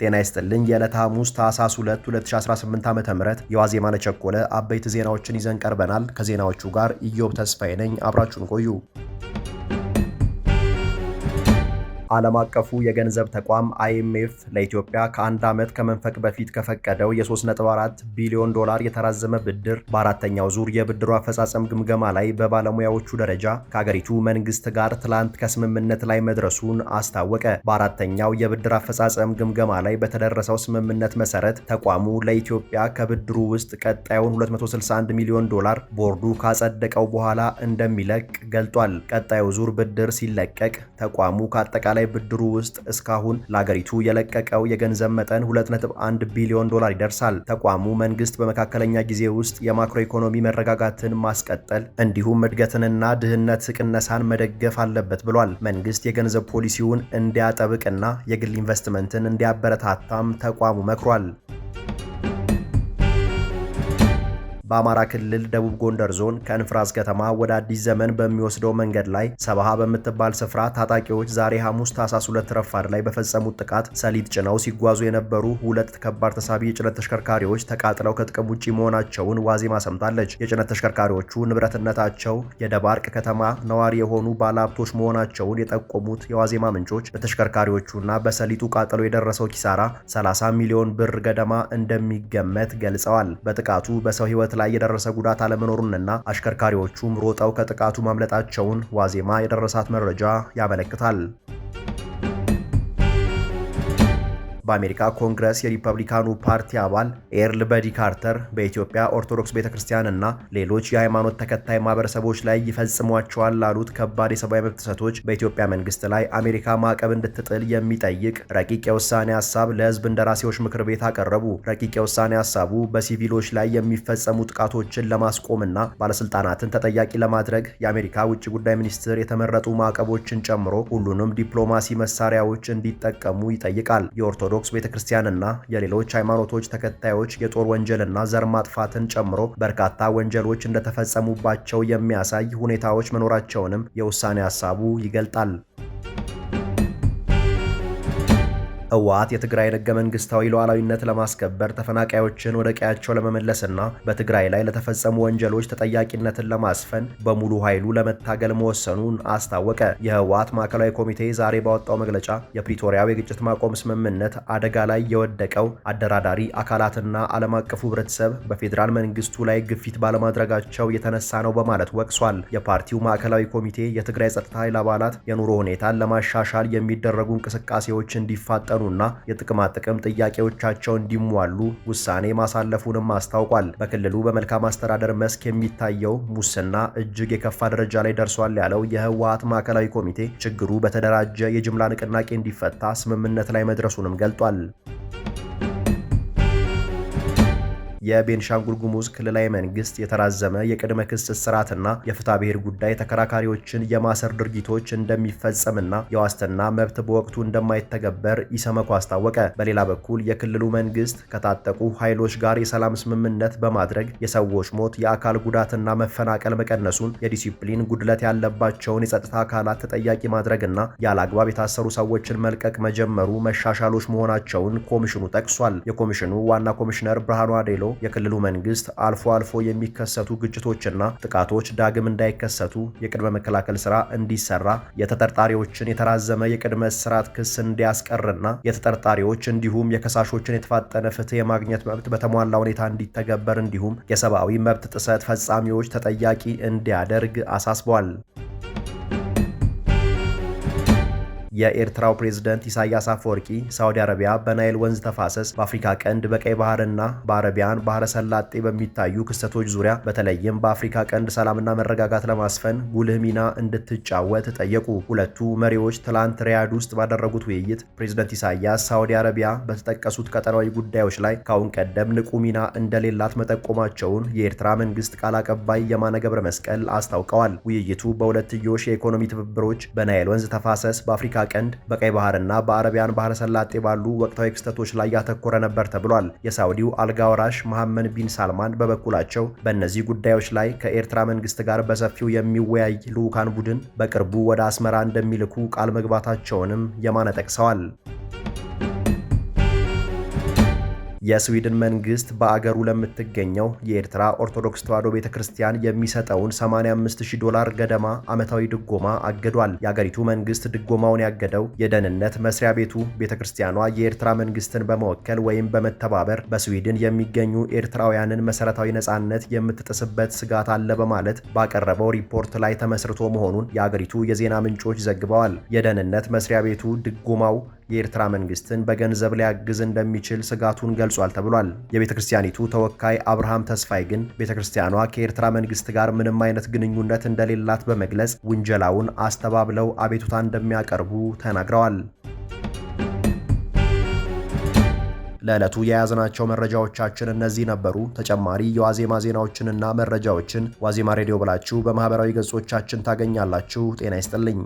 ጤና ይስጥልኝ። የዕለተ ሐሙስ ታኅሳስ 2 2018 ዓ.ም የዋዜማ ለቸኮለ አበይት ዜናዎችን ይዘን ቀርበናል። ከዜናዎቹ ጋር ኢዮብ ተስፋዬ ነኝ። አብራችሁን ቆዩ። ዓለም አቀፉ የገንዘብ ተቋም IMF ለኢትዮጵያ ከአንድ ዓመት ከመንፈቅ በፊት ከፈቀደው የ3.4 ቢሊዮን ዶላር የተራዘመ ብድር በአራተኛው ዙር የብድሩ አፈጻጸም ግምገማ ላይ በባለሙያዎቹ ደረጃ ከአገሪቱ መንግስት ጋር ትላንት ከስምምነት ላይ መድረሱን አስታወቀ። በአራተኛው የብድር አፈጻጸም ግምገማ ላይ በተደረሰው ስምምነት መሰረት ተቋሙ ለኢትዮጵያ ከብድሩ ውስጥ ቀጣዩን 261 ሚሊዮን ዶላር ቦርዱ ካጸደቀው በኋላ እንደሚለቅ ገልጧል። ቀጣዩ ዙር ብድር ሲለቀቅ ተቋሙ ከአጠቃላይ ብድሩ ውስጥ እስካሁን ለአገሪቱ የለቀቀው የገንዘብ መጠን 2.1 ቢሊዮን ዶላር ይደርሳል። ተቋሙ መንግስት በመካከለኛ ጊዜ ውስጥ የማክሮ ኢኮኖሚ መረጋጋትን ማስቀጠል እንዲሁም እድገትንና ድህነት ቅነሳን መደገፍ አለበት ብሏል። መንግስት የገንዘብ ፖሊሲውን እንዲያጠብቅና የግል ኢንቨስትመንትን እንዲያበረታታም ተቋሙ መክሯል። በአማራ ክልል ደቡብ ጎንደር ዞን ከእንፍራዝ ከተማ ወደ አዲስ ዘመን በሚወስደው መንገድ ላይ ሰብሃ በምትባል ስፍራ ታጣቂዎች ዛሬ ሐሙስ ታኅሳስ 2 ረፋድ ላይ በፈጸሙት ጥቃት ሰሊጥ ጭነው ሲጓዙ የነበሩ ሁለት ከባድ ተሳቢ የጭነት ተሽከርካሪዎች ተቃጥለው ከጥቅም ውጪ መሆናቸውን ዋዜማ ሰምታለች። የጭነት ተሽከርካሪዎቹ ንብረትነታቸው የደባርቅ ከተማ ነዋሪ የሆኑ ባለሀብቶች መሆናቸውን የጠቆሙት የዋዜማ ምንጮች በተሽከርካሪዎቹና በሰሊጡ ቃጠሎ የደረሰው ኪሳራ 30 ሚሊዮን ብር ገደማ እንደሚገመት ገልጸዋል። በጥቃቱ በሰው ሕይወት ላይ የደረሰ ጉዳት አለመኖሩንና አሽከርካሪዎቹም ሮጠው ከጥቃቱ ማምለጣቸውን ዋዜማ የደረሳት መረጃ ያመለክታል። በአሜሪካ ኮንግረስ የሪፐብሊካኑ ፓርቲ አባል ኤርል በዲ ካርተር በኢትዮጵያ ኦርቶዶክስ ቤተክርስቲያን እና ሌሎች የሃይማኖት ተከታይ ማህበረሰቦች ላይ ይፈጽሟቸዋል ላሉት ከባድ የሰብአዊ መብት ጥሰቶች በኢትዮጵያ መንግስት ላይ አሜሪካ ማዕቀብ እንድትጥል የሚጠይቅ ረቂቅ የውሳኔ ሀሳብ ለህዝብ እንደራሴዎች ምክር ቤት አቀረቡ። ረቂቅ የውሳኔ ሀሳቡ በሲቪሎች ላይ የሚፈጸሙ ጥቃቶችን ለማስቆምና ባለስልጣናትን ተጠያቂ ለማድረግ የአሜሪካ ውጭ ጉዳይ ሚኒስትር የተመረጡ ማዕቀቦችን ጨምሮ ሁሉንም ዲፕሎማሲ መሳሪያዎች እንዲጠቀሙ ይጠይቃል። የኦርቶዶክስ ቤተክርስቲያንና የሌሎች ሃይማኖቶች ተከታዮች የጦር ወንጀልና ዘር ማጥፋትን ጨምሮ በርካታ ወንጀሎች እንደተፈጸሙባቸው የሚያሳይ ሁኔታዎች መኖራቸውንም የውሳኔ ሀሳቡ ይገልጣል። ህወሓት የትግራይን ህገ መንግስታዊ ሉዓላዊነት ለማስከበር ተፈናቃዮችን ወደ ቀያቸው ለመመለስና በትግራይ ላይ ለተፈጸሙ ወንጀሎች ተጠያቂነትን ለማስፈን በሙሉ ኃይሉ ለመታገል መወሰኑን አስታወቀ። የህወሓት ማዕከላዊ ኮሚቴ ዛሬ ባወጣው መግለጫ የፕሪቶሪያው የግጭት ማቆም ስምምነት አደጋ ላይ የወደቀው አደራዳሪ አካላትና ዓለም አቀፉ ህብረተሰብ በፌዴራል መንግስቱ ላይ ግፊት ባለማድረጋቸው የተነሳ ነው በማለት ወቅሷል። የፓርቲው ማዕከላዊ ኮሚቴ የትግራይ ጸጥታ ኃይል አባላት የኑሮ ሁኔታን ለማሻሻል የሚደረጉ እንቅስቃሴዎች እንዲፋጠኑ እና የጥቅማ ጥቅም ጥያቄዎቻቸው እንዲሟሉ ውሳኔ ማሳለፉንም አስታውቋል። በክልሉ በመልካም አስተዳደር መስክ የሚታየው ሙስና እጅግ የከፋ ደረጃ ላይ ደርሷል ያለው የህወሓት ማዕከላዊ ኮሚቴ ችግሩ በተደራጀ የጅምላ ንቅናቄ እንዲፈታ ስምምነት ላይ መድረሱንም ገልጧል። የቤንሻንጉል ጉሙዝ ክልላዊ መንግስት የተራዘመ የቅድመ ክስ እስራትና የፍትሐ ብሔር ጉዳይ ተከራካሪዎችን የማሰር ድርጊቶች እንደሚፈጸምና የዋስትና መብት በወቅቱ እንደማይተገበር ኢሰመኮ አስታወቀ። በሌላ በኩል የክልሉ መንግስት ከታጠቁ ኃይሎች ጋር የሰላም ስምምነት በማድረግ የሰዎች ሞት፣ የአካል ጉዳትና መፈናቀል መቀነሱን፣ የዲሲፕሊን ጉድለት ያለባቸውን የጸጥታ አካላት ተጠያቂ ማድረግና ያለአግባብ የታሰሩ ሰዎችን መልቀቅ መጀመሩ መሻሻሎች መሆናቸውን ኮሚሽኑ ጠቅሷል። የኮሚሽኑ ዋና ኮሚሽነር ብርሃኑ አዴሎ የክልሉ መንግስት አልፎ አልፎ የሚከሰቱ ግጭቶችና ጥቃቶች ዳግም እንዳይከሰቱ የቅድመ መከላከል ስራ እንዲሰራ፣ የተጠርጣሪዎችን የተራዘመ የቅድመ እስራት ክስ እንዲያስቀርና የተጠርጣሪዎች እንዲሁም የከሳሾችን የተፋጠነ ፍትህ የማግኘት መብት በተሟላ ሁኔታ እንዲተገበር እንዲሁም የሰብአዊ መብት ጥሰት ፈጻሚዎች ተጠያቂ እንዲያደርግ አሳስቧል። የኤርትራው ፕሬዝዳንት ኢሳያስ አፈወርቂ ሳውዲ አረቢያ በናይል ወንዝ ተፋሰስ በአፍሪካ ቀንድ በቀይ ባህርና በአረቢያን ባህረ ሰላጤ በሚታዩ ክስተቶች ዙሪያ በተለይም በአፍሪካ ቀንድ ሰላምና መረጋጋት ለማስፈን ጉልህ ሚና እንድትጫወት ጠየቁ። ሁለቱ መሪዎች ትላንት ሪያድ ውስጥ ባደረጉት ውይይት ፕሬዝዳንት ኢሳያስ ሳውዲ አረቢያ በተጠቀሱት ቀጠናዊ ጉዳዮች ላይ ካሁን ቀደም ንቁ ሚና እንደሌላት መጠቆማቸውን የኤርትራ መንግስት ቃል አቀባይ የማነ ገብረ መስቀል አስታውቀዋል። ውይይቱ በሁለትዮሽ የኢኮኖሚ ትብብሮች፣ በናይል ወንዝ ተፋሰስ፣ በአፍሪካ ቀንድ፣ በቀይ ባህርና በአረቢያን ባህረ ሰላጤ ባሉ ወቅታዊ ክስተቶች ላይ ያተኮረ ነበር ተብሏል። የሳውዲው አልጋ ወራሽ መሐመድ ቢን ሳልማን በበኩላቸው በእነዚህ ጉዳዮች ላይ ከኤርትራ መንግስት ጋር በሰፊው የሚወያይ ልዑካን ቡድን በቅርቡ ወደ አስመራ እንደሚልኩ ቃል መግባታቸውንም የማነ ጠቅሰዋል። የስዊድን መንግስት በአገሩ ለምትገኘው የኤርትራ ኦርቶዶክስ ተዋሕዶ ቤተክርስቲያን የሚሰጠውን $85,000 ገደማ ዓመታዊ ድጎማ አግዷል። የአገሪቱ መንግስት ድጎማውን ያገደው የደህንነት መስሪያ ቤቱ ቤተክርስቲያኗ የኤርትራ መንግስትን በመወከል ወይም በመተባበር በስዊድን የሚገኙ ኤርትራውያንን መሰረታዊ ነጻነት የምትጥስበት ስጋት አለ በማለት ባቀረበው ሪፖርት ላይ ተመስርቶ መሆኑን የአገሪቱ የዜና ምንጮች ዘግበዋል። የደህንነት መስሪያ ቤቱ ድጎማው የኤርትራ መንግስትን በገንዘብ ሊያግዝ እንደሚችል ስጋቱን ገልጿል ተብሏል። የቤተክርስቲያኒቱ ተወካይ አብርሃም ተስፋይ ግን ቤተክርስቲያኗ ከኤርትራ መንግስት ጋር ምንም አይነት ግንኙነት እንደሌላት በመግለጽ ውንጀላውን አስተባብለው አቤቱታ እንደሚያቀርቡ ተናግረዋል። ለዕለቱ የያዝናቸው መረጃዎቻችን እነዚህ ነበሩ። ተጨማሪ የዋዜማ ዜናዎችንና መረጃዎችን ዋዜማ ሬዲዮ ብላችሁ በማህበራዊ ገጾቻችን ታገኛላችሁ። ጤና ይስጥልኝ።